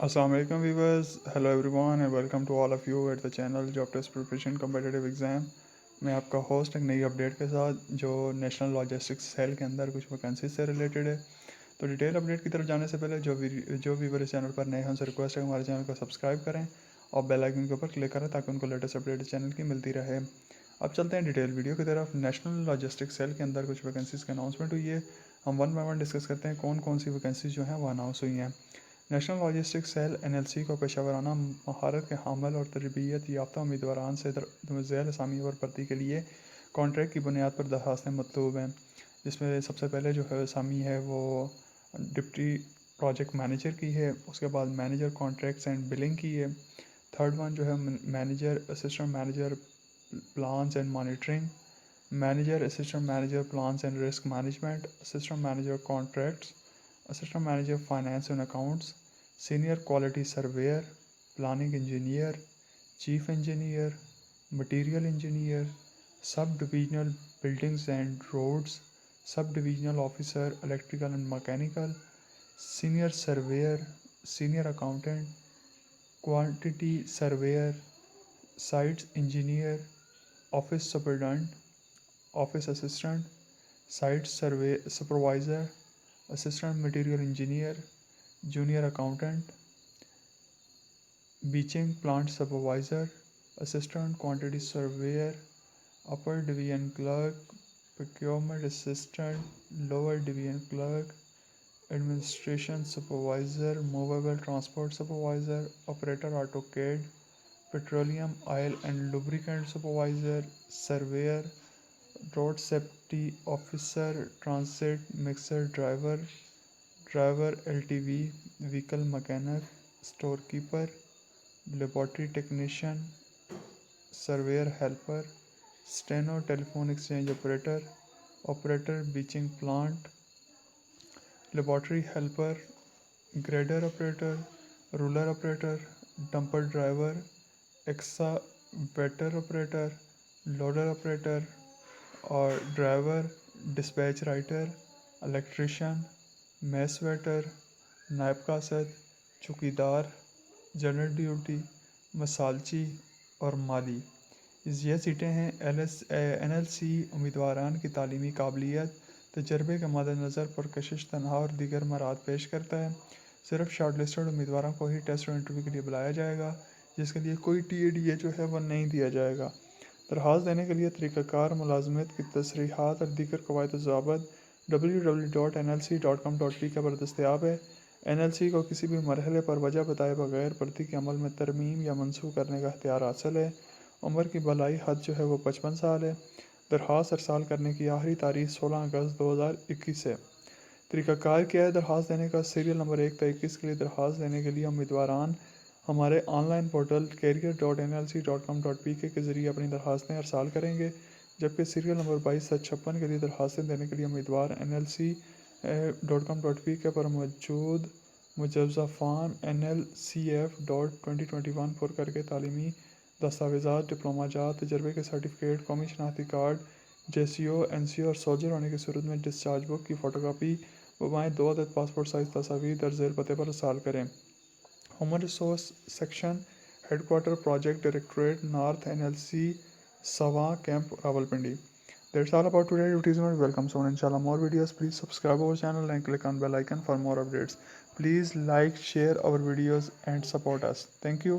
Assalamu alaikum viewers, hello everyone and welcome to all of you at the channel Job Test Preparation Competitive Exam। मैं आपका host एक नई update के साथ जो नेशनल लॉजिस्टिक्स सेल के अंदर कुछ वैकेंसी से रिलेटेड है। तो डिटेल अपडेट की तरफ जाने से पहले जो व्यूवर इस चैनल पर नए हैं उनसे रिक्वेस्ट है हमारे चैनल को सब्सक्राइब करें और बेल आइकन के ऊपर क्लिक करें ताकि उनको लेटेस्ट अपडेट चैनल की मिलती रहे। अब चलते हैं डिटेल वीडियो की तरफ। नेशनल लॉजिस्टिक्स सेल के अंदर कुछ वैकेंसीज़ की अनाउंसमेंट हुई है। हम वन बाय वन डिस्कस करते हैं कौन कौन सी वैकेंसीज जो हैं वो अनाउंस हुई हैं। नेशनल लॉजिस्टिक्स सेल NLC को पेशेवराना महारत के हामिल और तरबियत याफ्ता उम्मीदवारान से झैल असामी और भर्ती के लिए कॉन्ट्रैक्ट की बुनियाद पर दरखास्तें मतलूब हैं, जिसमें सबसे पहले जो है असामी है वो डिप्टी प्रोजेक्ट मैनेजर की है, उसके बाद मैनेजर कॉन्ट्रैक्ट्स एंड बिलिंग की है, थर्ड वन जो है manager assistant manager plans and monitoring, manager assistant manager plans and risk management, assistant manager contracts, assistant manager finance and accounts, senior quality surveyor, planning engineer, chief engineer, material engineer, sub-divisional buildings and roads, sub-divisional officer electrical and mechanical, senior surveyor, senior accountant, quantity surveyor, sites engineer, office superintendent, office assistant, site survey supervisor, assistant material engineer, junior accountant, beaching plant supervisor, assistant quantity surveyor, upper division clerk, procurement assistant, lower division clerk, administration supervisor, movable transport supervisor, operator AutoCAD, petroleum oil and lubricant supervisor, surveyor, road safety officer, transit mixer driver, driver LTV, vehicle mechanic, storekeeper, laboratory technician, surveyor helper, steno telephone exchange operator, operator beaching plant, laboratory helper, grader operator, ruler operator, dumper driver, excavator operator, loader operator और driver, dispatch writer, electrician, mess waiter, नायब कासद, चौकीदार, general duty, मसालची और माली। ये सीटें हैं। NLC उम्मीदवारान की तालीमी काबिलियत तजर्बे के मद्देनज़र पुरकशिश तनहा और दीगर मराहत पेश करता है। सिर्फ शॉर्ट लिस्टेड उम्मीदवारों को ही टेस्ट और इंटरव्यू के लिए बुलाया जाएगा, जिसके लिए कोई TADA जो है वह नहीं दिया जाएगा। दरख्वास्त देने के लिए तरीक़ाकार, मुलाज़मत की तसरीहात और दीगर कवायद व ज़वाबित www.nlc.com.p पर दस्तयाब है। NLC को किसी भी मरहले पर वजह बताए बगैर भर्ती के अमल में तरमीम या मनसूख करने का इख्तियार हासिल है। उम्र की बलाई हद जो है वो 55 साल है। दरख्वास्त अरसाल करने की आखिरी तारीख 16 अगस्त 2021 है। तरीक़ाकार क्या है दरख्वास्त देने का? सीरियल नंबर 1 तक 21 के लिए दरख्वास्त देने के लिए उम्मीदवारान हमारे ऑनलाइन पोर्टल career.nlc.com.pk के ज़रिए अपनी दरख्वास्तें अरसाल करेंगे, जबकि सीरियल नंबर 22 से 56 के लिए दरख्वास्तें देने के लिए उम्मीदवार nlc.com.pk पर मौजूद मुजवज़ा फ़ॉर्म NLCF.2021 पुर करके तालीमी दस्तावेज़ात, डिप्लोमा जात, तजर्बे के सर्टिफिकेट, कौमी शनाख्ती कार्ड, JCO, NCO और सोल्जर होने की सूरत में डिस्चार्ज बुक की फ़ोटोकॉपी वबाएँ 2 अदद पासपोर्ट साइज़ तस्वीर दर्ज झैल पते पर अरसाल करें। Human resource section, headquarter, project directorate, north, NLC, सवा camp, Rawalpindi. That's all about today. Advertisement. Welcome soon. Inshallah, more videos. Please subscribe our channel and click on bell icon for more updates. Please like, share our videos and support us. Thank you.